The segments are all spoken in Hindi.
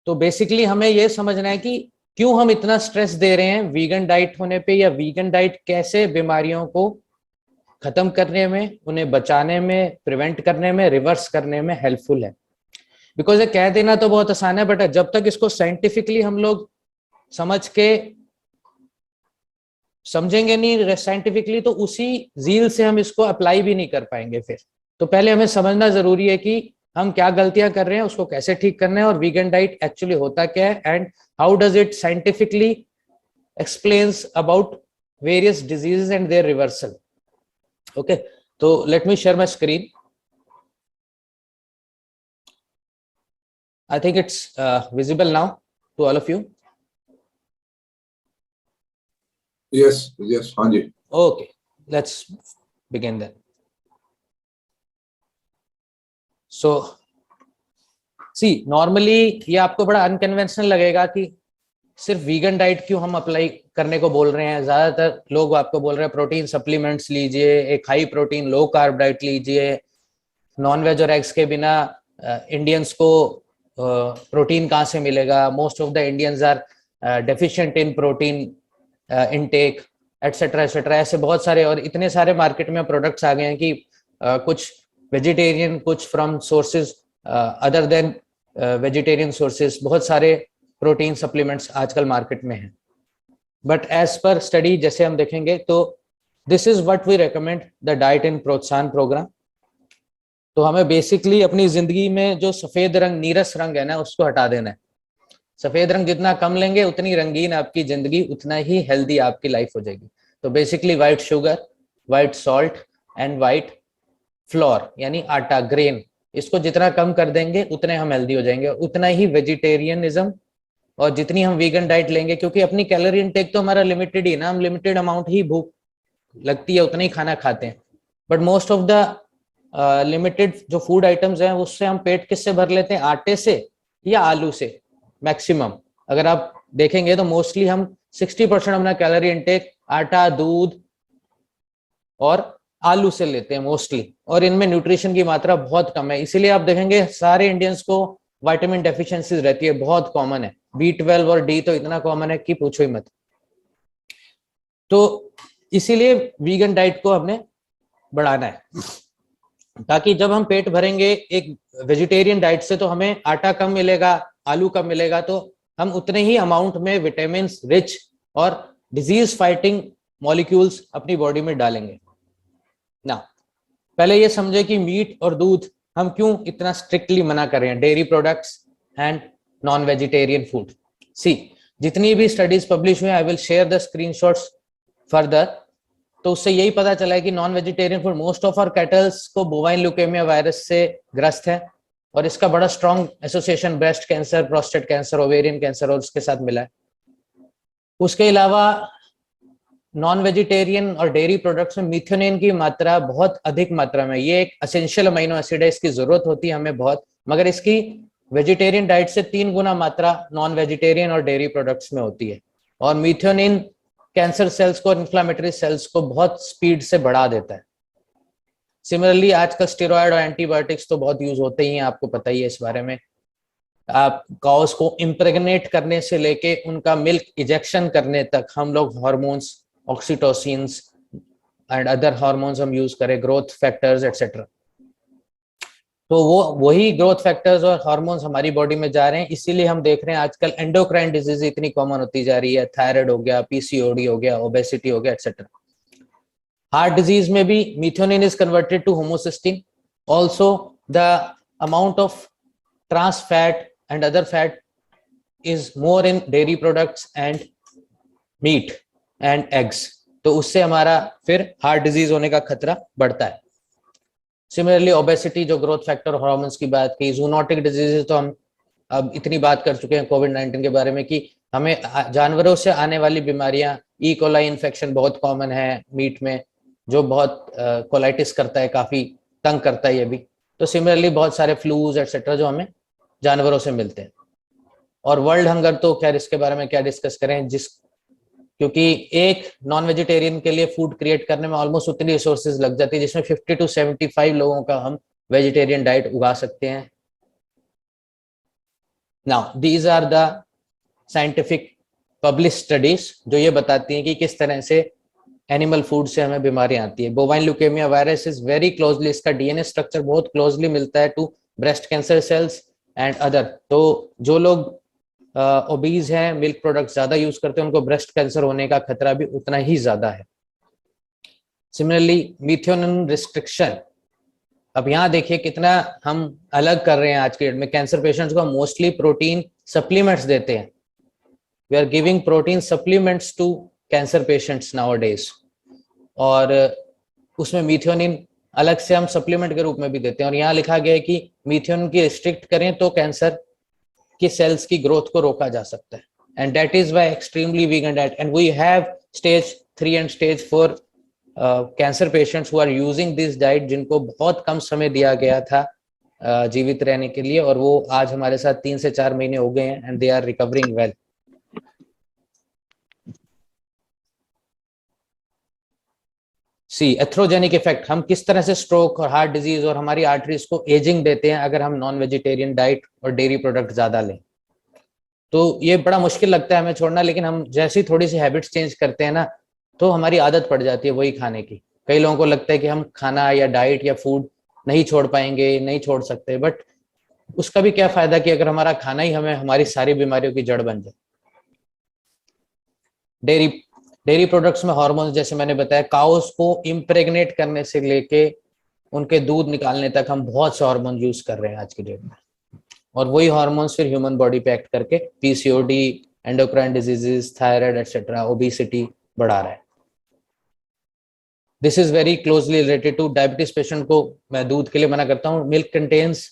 तो बेसिकली हमें ये समझना है कि क्यों हम इतना स्ट्रेस दे रहे हैं वीगन डाइट होने पे, या वीगन डाइट कैसे बीमारियों को खत्म करने में, उन्हें बचाने में, प्रिवेंट करने में, रिवर्स करने में हेल्पफुल है। बिकॉज ये कह देना तो बहुत आसान है, बट जब तक इसको साइंटिफिकली हम लोग समझ के समझेंगे नहीं साइंटिफिकली, तो उसी जील से हम इसको अप्लाई भी नहीं कर पाएंगे फिर। तो पहले हमें समझना जरूरी है कि हम क्या गलतियां कर रहे हैं, उसको कैसे ठीक करना है, और वीगन डाइट एक्चुअली होता क्या है, and how does it scientifically explains about various diseases and their reversal. Okay, तो let me share my screen. I think it's visible now to all of you. Yes, हाँ जी. Okay, let's begin then. So, see, normally ये आपको बड़ा अनकन्वेंशनल लगेगा कि सिर्फ वीगन डाइट क्यों हम अप्लाई करने को बोल रहे हैं। ज्यादातर लोग आपको बोल रहे हैं प्रोटीन सप्लीमेंट्स लीजिए, एक high protein low carb diet लीजिए, नॉन वेज और एग्स के बिना इंडियंस को प्रोटीन कहाँ से मिलेगा, most of the Indians are deficient in protein intake, etcetera etcetera. ऐसे बहुत सारे और इतने सारे मार्केट में प्रोडक्ट्स आ गए हैं कि कुछ वेजिटेरियन, कुछ from sources other than vegetarian sources, बहुत सारे प्रोटीन सप्लीमेंट्स आजकल मार्केट में हैं। बट एज पर स्टडी जैसे हम देखेंगे तो this is what we recommend the diet in Protsahan program. तो हमें बेसिकली अपनी जिंदगी में जो सफेद रंग, नीरस रंग है ना, उसको हटा देना है। सफेद रंग जितना कम लेंगे उतनी रंगीन आपकी जिंदगी, उतना ही हेल्दी आपकी लाइफ हो जाएगी। तो basically white sugar, white salt and white floor यानी आटा, ग्रेन, इसको जितना कम कर देंगे उतने हम हेल्दी हो जाएंगे। उतना ही वेजिटेरियनिज्म और जितनी हम वीगन डाइट लेंगे, क्योंकि अपनी कैलोरी इनटेक तो हमारा लिमिटेड ही ना, हम लिमिटेड अमाउंट ही भूख लगती है उतना ही खाना खाते हैं। But most of the limited जो फूड आइटम्स हैं उससे हम पेट किससे भर लेते हैं, आटे से या आलू से मैक्सिमम। अगर आप देखेंगे तो मोस्टली हम 60% अपना कैलोरी इनटेक आटा, दूध और आलू से लेते हैं मोस्टली, और इनमें न्यूट्रिशन की मात्रा बहुत कम है। इसीलिए आप देखेंगे सारे इंडियंस को विटामिन डेफिशिएंसीज रहती है, बहुत कॉमन है। B12 और D तो इतना कॉमन है कि पूछो ही मत। तो इसीलिए वीगन डाइट को हमने बढ़ाना है, ताकि जब हम पेट भरेंगे एक वेजिटेरियन डाइट से तो हमें आटा कम मिलेगा, आलू कम मिलेगा, तो हम उतने ही अमाउंट में विटामिन रिच और डिजीज फाइटिंग मॉलिक्यूल्स अपनी बॉडी में डालेंगे ना। पहले ये समझे कि मीट और दूध हम क्यों इतना स्ट्रिक्टली मना कर रहे हैं, dairy products and non vegetarian food. See, जितनी भी स्टडीज पब्लिश हुई, I will share the screenshots further, तो उससे यही पता चला है कि non vegetarian food, most of our cattles को बोवाइन ल्यूकेमिया वायरस से ग्रस्त है, और इसका बड़ा strong association breast cancer, prostate cancer, ovarian cancer और उसके साथ मिला है। उसके अलावा नॉन वेजिटेरियन और डेयरी प्रोडक्ट्स में मिथ्योनिन की मात्रा बहुत अधिक मात्रा में, ये एक एसेंशियल अमीनो एसिड है, इसकी जरूरत होती है हमें बहुत, मगर इसकी वेजिटेरियन डाइट से 3 गुना मात्रा नॉन वेजिटेरियन और डेयरी प्रोडक्ट्स में होती है। और मिथ्योनिन कैंसर सेल्स को, इन्फ्लामेटरी सेल्स को बहुत स्पीड से बढ़ा देता है। सिमिलरली आजकल स्टेरॉयड और एंटीबायोटिक्स तो बहुत यूज होते ही हैं, आपको पता ही है इस बारे में। आप काउस को इम्प्रेग्नेट करने से लेके उनका मिल्क इजेक्शन करने तक हम लोग हार्मोन्स, ऑक्सीटोसिन्स एंड अदर हार्मोन्स हम यूज करें, ग्रोथ फैक्टर्स एटसेट्रा। तो वही ग्रोथ फैक्टर्स और हार्मोन्स हमारी बॉडी में जा रहे हैं। इसीलिए हम देख रहे हैं आजकल एंडोक्राइन डिजीज इतनी कॉमन होती जा रही है, थायराइड हो गया, PCOD हो गया, ओबेसिटी हो गया एटसेट्रा। हार्ट डिजीज में भी methionine is converted to homocysteine. Also the amount of trans fat and other fat is more in dairy products and meat and eggs, तो उससे हमारा फिर हार्ट डिजीज होने का खतरा बढ़ता है। सिमिलरली ओबेसिटी, जो ग्रोथ फैक्टर हार्मोन्स की बात की, जूनोटिक डिजीजेस तो हम अब इतनी बात कर चुके हैं कोविड-19 के बारे में कि हमें जानवरों से आने वाली बीमारियां, ई कोलाई इन्फेक्शन बहुत कॉमन है मीट में, जो बहुत कोलाइटिस करता है, काफी तंग करता है ये भी। तो सिमिलरली बहुत सारे फ्लूज एटसेट्रा जो हमें जानवरों से मिलते हैं। और वर्ल्ड हंगर तो खैर इसके बारे में क्या डिस्कस करें, क्योंकि एक नॉन वेजिटेरियन के लिए फूड क्रिएट करने में ऑलमोस्ट उतनी रिसोर्सेज लग जाती है जिसमें 50 to 75 लोगों का हम वेजिटेरियन डाइट उगा सकते हैं। Now these are the scientific publish studies जो ये बताती हैं कि किस तरह से एनिमल फूड से हमें बीमारी आती है। Bovine leukaemia virus is very closely, इसका डीएनए स्ट्रक्चर बहुत क्लोजली मिलता है to breast cancer cells and other. तो जो लोग ओबीज हैं, मिल्क प्रोडक्ट ज्यादा यूज करते हैं, उनको ब्रेस्ट कैंसर होने का खतरा भी उतना ही ज्यादा है। सिमिलरली मीथेनिन रिस्ट्रिक्शन, अब यहाँ देखिए कितना हम अलग कर रहे हैं आज के डेट में। कैंसर पेशेंट्स को मोस्टली प्रोटीन सप्लीमेंट्स देते हैं, we are giving protein supplements to cancer patients nowadays, और उसमें मीथेनिन अलग से हम सप्लीमेंट के रूप में भी देते हैं। और यहाँ लिखा गया है कि मीथेनिन की रिस्ट्रिक्ट करें तो कैंसर की सेल्स की ग्रोथ को रोका जा सकता है, and that is why extremely vegan diet, and we have stage 3 and stage 4 cancer patients who are using this diet, जिनको बहुत कम समय दिया गया था जीवित रहने के लिए, और वो आज हमारे साथ 3 से 4 महीने हो गए हैं and they are recovering well. See atherogenic effect, हम किस तरह से स्ट्रोक और हार्ट डिजीज और हमारी आर्टरीज को एजिंग देते हैं अगर हम नॉन वेजिटेरियन डाइट और डेयरी प्रोडक्ट ज्यादा लें। तो ये बड़ा मुश्किल लगता है हमें छोड़ना, लेकिन हम जैसी थोड़ी सी हैबिट्स चेंज करते हैं ना, तो हमारी आदत पड़ जाती है वही खाने की। कई लोगों को लगता है कि हम खाना या डाइट या फूड नहीं छोड़ पाएंगे, नहीं छोड़ सकते, बट उसका भी क्या फायदा कि अगर हमारा खाना ही हमें हमारी सारी बीमारियों की जड़ बन जाए। डेयरी प्रोडक्ट्स में हार्मोन्स, जैसे मैंने बताया, काउस को इम्प्रेग्नेट करने से लेके उनके दूध निकालने तक हम बहुत से हार्मोन यूज कर रहे हैं आज की डेट में, और वही हार्मोन्स फिर ह्यूमन बॉडी पे एक्ट करके PCOD, endocrine diseases, thyroid etcetera, obesity बढ़ा रहा है। This is very closely related to diabetes patient को मैं दूध के लिए मना करता हूँ। Milk contains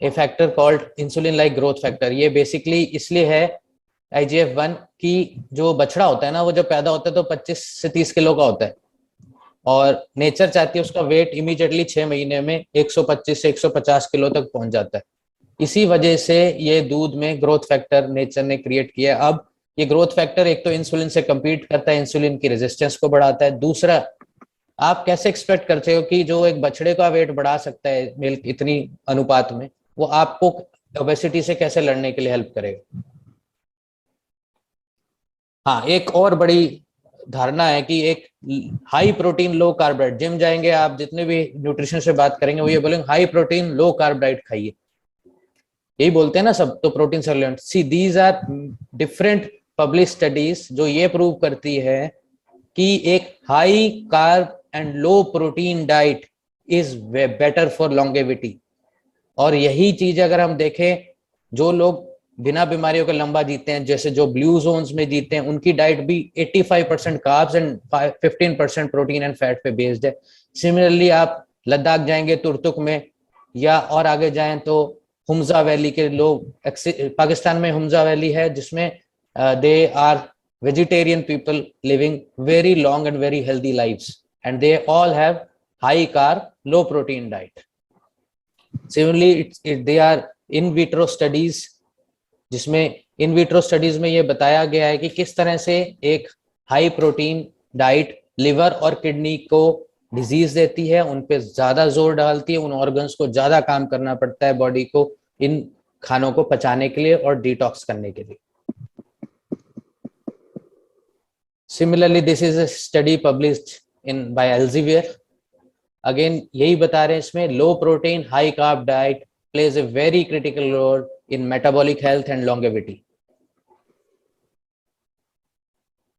a factor called insulin like growth factor. ये बेसिकली इसलिए है IGF-1 की जो बछड़ा होता है ना, वो जब पैदा होता है तो 25 से 30 किलो का होता है, और नेचर चाहती है उसका वेट इमीडिएटली 6 महीने में 125 से 150 किलो तक पहुंच जाता है। इसी वजह से ये दूध में ग्रोथ फैक्टर नेचर ने क्रिएट किया। अब ये ग्रोथ फैक्टर एक तो इंसुलिन से कम्पीट करता है, इंसुलिन की रेजिस्टेंस को बढ़ाता है। दूसरा, आप कैसे एक्सपेक्ट करते हो कि जो एक बछड़े का वेट बढ़ा सकता है मिल्क इतनी अनुपात में, वो आपको ओबेसिटी से कैसे लड़ने के लिए हेल्प करेगा। हाँ, एक और बड़ी धारणा है कि एक high protein low carb diet, gym जाएंगे आप, जितने भी न्यूट्रिशन से बात करेंगे वो ये बोलेंगे high protein low carb diet खाइए, यही बोलते हैं ना सब, तो protein supplement. See these are different publish studies जो ये प्रूव करती है कि एक high carb and low protein diet is better for longevity. और यही चीज अगर हम देखें, जो लोग बिना बीमारियों के लंबा जीते हैं, जैसे जो ब्लू जोन्स में जीते हैं, उनकी डाइट भी 85% carbs and 15% protein and fat पे बेस्ड है। सिमिलरली आप लद्दाख जाएंगे तुर्तुक में, या और आगे जाएं तो हुमजा वैली के लोग, पाकिस्तान में हुमजा वैली है जिसमें they are vegetarian people living very long and very healthy lives, and they all have high carb low protein diet. Similarly, they are in vitro studies, जिसमें इन विट्रो स्टडीज में ये बताया गया है कि किस तरह से एक हाई प्रोटीन डाइट लिवर और किडनी को डिजीज देती है, उन पे ज्यादा जोर डालती है, उन ऑर्गन्स को ज्यादा काम करना पड़ता है बॉडी को इन खानों को पचाने के लिए और डिटॉक्स करने के लिए। Similarly, this is a study published by Elsevier. Again, यही बता रहे हैं इसमें low protein, high carb diet plays a very critical role in metabolic health and longevity.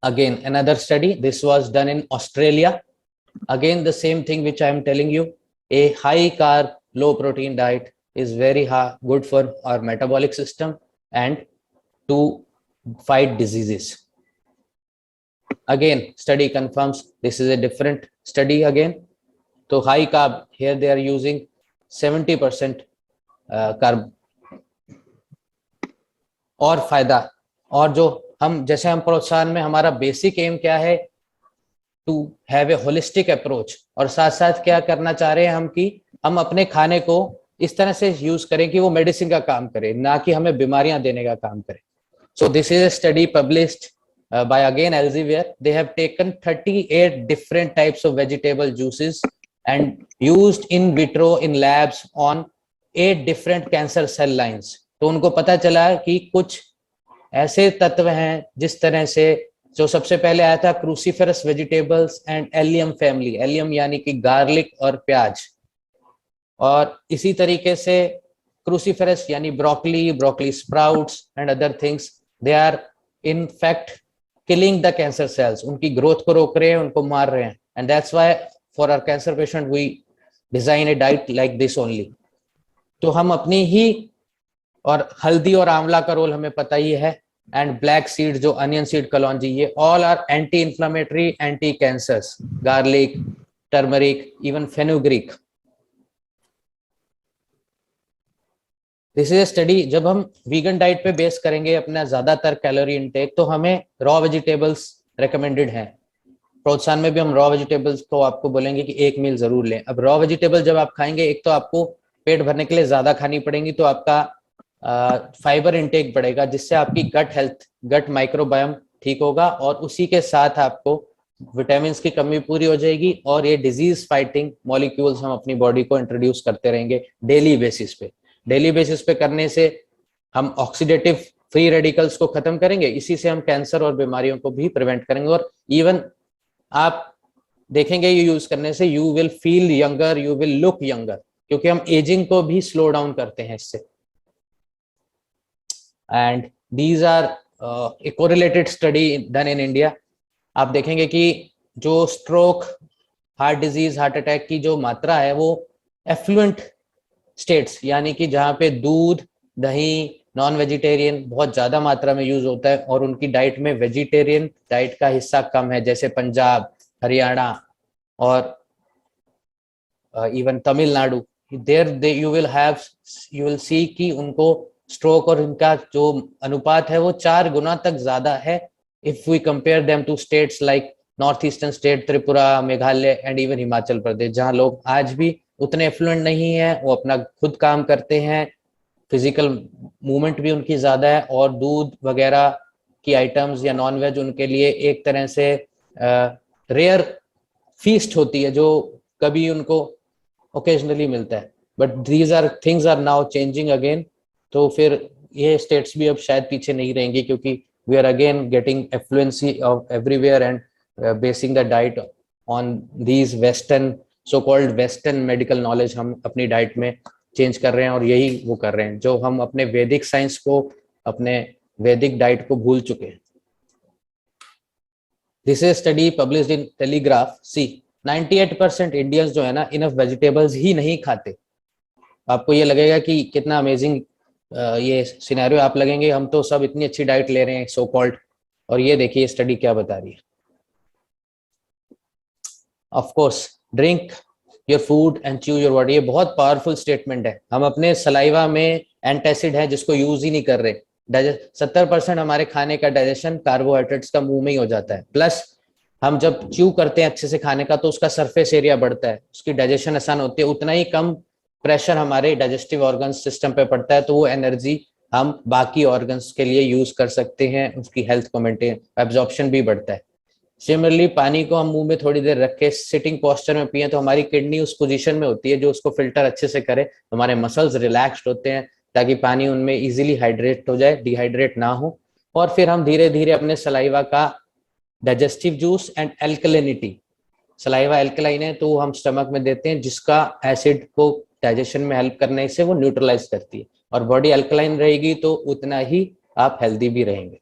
Again, another study, this was done in Australia. Again, the same thing which I am telling you, a high carb, low protein diet is very good for our metabolic system and to fight diseases. Again, study confirms this is a different study again. So high carb, here they are using 70% carb. और फायदा, और जो हम जैसे हम प्रोत्साहन में हमारा बेसिक एम क्या है, to have a holistic approach, और साथ साथ क्या करना चाह रहे हैं हम कि हम अपने खाने को इस तरह से यूज करें कि वो मेडिसिन का काम करे, ना कि हमें बीमारियां देने का काम करे। So this is a study published by again Elsevier. They have taken 38 different types of vegetable juices and used in vitro in labs on 8 different cancer cell lines. तो उनको पता चला कि कुछ ऐसे तत्व हैं जिस तरह से, जो सबसे पहले आया था cruciferous vegetables and allium family, allium यानी कि गार्लिक और प्याज, और इसी तरीके से क्रूसीफेरस यानी broccoli, broccoli sprouts and other things, they are in fact killing the cancer cells, उनकी ग्रोथ को रोक रहे हैं, उनको मार रहे हैं। And that's why for our cancer patient we design a diet like this only. तो हम अपनी ही, और हल्दी और आंवला का रोल हमें पता ही है, एंड ब्लैक सीड जो अनियन सीड कलौंजी, ये all are anti inflammatory, anti cancers, garlic, turmeric, even fenugreek. This is a study, जब हम वीगन डाइट पे बेस करेंगे अपना ज्यादातर कैलोरी इनटेक, तो हमें रॉ वेजिटेबल्स रेकमेंडेड हैं। प्रोत्साहन में भी हम रॉ वेजिटेबल्स को आपको बोलेंगे कि एक मील जरूर लें। अब रॉ वेजिटेबल जब आप खाएंगे, एक तो आपको पेट भरने के लिए ज्यादा खानी पड़ेंगी, तो आपका फाइबर इनटेक बढ़ेगा, जिससे आपकी गट हेल्थ, गट माइक्रोबायोम ठीक होगा, और उसी के साथ आपको विटामिन की कमी पूरी हो जाएगी, और ये डिजीज फाइटिंग मॉलिक्यूल्स हम अपनी बॉडी को इंट्रोड्यूस करते रहेंगे डेली बेसिस पे। डेली बेसिस पे करने से हम ऑक्सीडेटिव फ्री रेडिकल्स को खत्म करेंगे, इसी से हम कैंसर और बीमारियों को भी प्रिवेंट करेंगे। और इवन आप देखेंगे ये यूज करने से you will feel younger, you will look younger, क्योंकि हम एजिंग को भी स्लो डाउन करते हैं इससे। And these are a correlated study done in India. आप देखेंगे कि जो stroke, heart disease, heart attack की जो मात्रा है, वो एफ्लुएंट स्टेट्स, यानी कि जहाँ पे दूध, दही, नॉन वेजिटेरियन बहुत ज्यादा मात्रा में यूज होता है, और उनकी डाइट में वेजिटेरियन डाइट का हिस्सा कम है, जैसे पंजाब, हरियाणा और even Tamil Nadu, there you will see कि उनको स्ट्रोक और इनका जो अनुपात है वो 4 गुना तक ज्यादा है, if we compare them to states like north eastern state, Tripura, Meghalaya and even Himachal Pradesh, जहाँ लोग आज भी उतने एफ्लुएंट नहीं है, वो अपना खुद काम करते हैं, फिजिकल मूवमेंट भी उनकी ज्यादा है, और दूध वगैरह की आइटम्स या नॉन वेज उनके लिए एक तरह से रेयर फीस्ट होती है, जो कभी उनको ओकेजनली मिलता है। But these are things are now changing again. तो फिर ये स्टेट्स भी अब शायद पीछे नहीं रहेंगे, क्योंकि we are again getting affluency of everywhere and basing the diet on these western, so called western medical knowledge हम अपनी डाइट में चेंज कर रहे हैं, और यही वो कर रहे हैं जो हम अपने वैदिक साइंस को, अपने वैदिक डाइट को भूल चुके हैं। This is study published in Telegraph. See 98% Indians जो है ना, इनफ वेजिटेबल्स ही नहीं खाते। आपको ये लगेगा कि कितना अमेजिंग ये सिनेरियो, आप लगेंगे हम तो सब इतनी अच्छी डाइट ले रहे हैं सो कॉल्ड, और ये देखिए स्टडी क्या बता रही है। Of course drink your food and chew your word, ये बहुत पावरफुल स्टेटमेंट है। हम अपने सलाइवा में एंटासिड है जिसको यूज ही नहीं कर रहे। 70% हमारे खाने का डाइजेशन कार्बोहाइड्रेट्स का मुंह में ही हो जाता है, प्लस हम जब च्यू करते हैं अच्छे से खाने का, तो उसका सरफेस एरिया बढ़ता है, उसकी डाइजेशन आसान होती है, उतना ही कम प्रेशर हमारे डाइजेस्टिव ऑर्गन सिस्टम पे पड़ता है, तो वो एनर्जी हम बाकी ऑर्गन्स के लिए यूज कर सकते हैं, उसकी हेल्थ को मेंटेन, एब्जॉर्प्शन भी बढ़ता है। सिमिलरली पानी को हम मुंह में थोड़ी देर रख के सिटिंग पोस्चर में पिए, तो हमारी किडनी उस पोजीशन में होती है जो उसको फिल्टर अच्छे से करे, हमारे मसल्स रिलैक्स्ड होते हैं ताकि पानी उनमें इजीली हाइड्रेट हो जाए, डिहाइड्रेट ना हो। और फिर हम धीरे धीरे अपने सलाइवा का digestive juice and alkalinity, saliva alkaline है तो हम स्टमक में देते हैं, जिसका एसिड को डाइजेशन में हेल्प करने से वो न्यूट्रलाइज करती है, और बॉडी अल्कलाइन रहेगी तो उतना ही आप हेल्दी भी रहेंगे।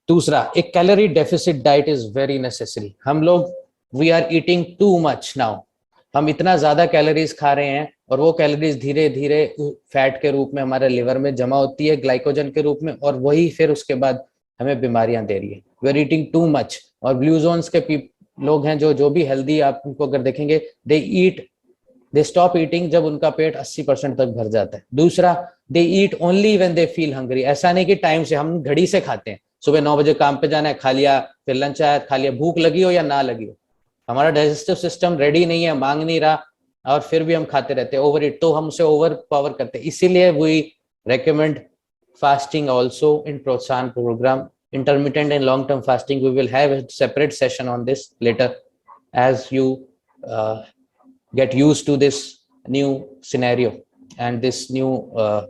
दूसरा, एक calorie deficit diet is very necessary. हम लोग we are eating too much now, हम इतना ज्यादा कैलोरीज खा रहे हैं, और वो कैलोरीज धीरे धीरे फैट के रूप में हमारे लिवर में जमा होती है, ग्लाइकोजन के रूप में, और वही फिर उसके बाद हमें बीमारियां दे रही है। We are eating too much. और ब्लू जोन्स के लोग हैं जो भी हेल्दी, आप उनको अगर देखेंगे, दे स्टॉप ईटिंग जब उनका पेट 80% तक भर जाता है। दूसरा, they eat only when they feel hungry. ऐसा नहीं कि टाइम से, हम घड़ी से खाते हैं, सुबह 9 बजे काम पे जाना है, खा लिया, फिर लंच आया खा लिया, भूख लगी हो या ना लगी हो, हमारा डाइजेस्टिव सिस्टम रेडी नहीं है, मांग नहीं रहा, और फिर भी हम खाते रहते हैं, ओवर ईट, तो हम उसे ओवर पावर करते हैं। इसीलिए we recommend fasting also in Protsahan program, intermittent and long term fasting. We will have a separate session on this later as you get used to this new scenario. and this new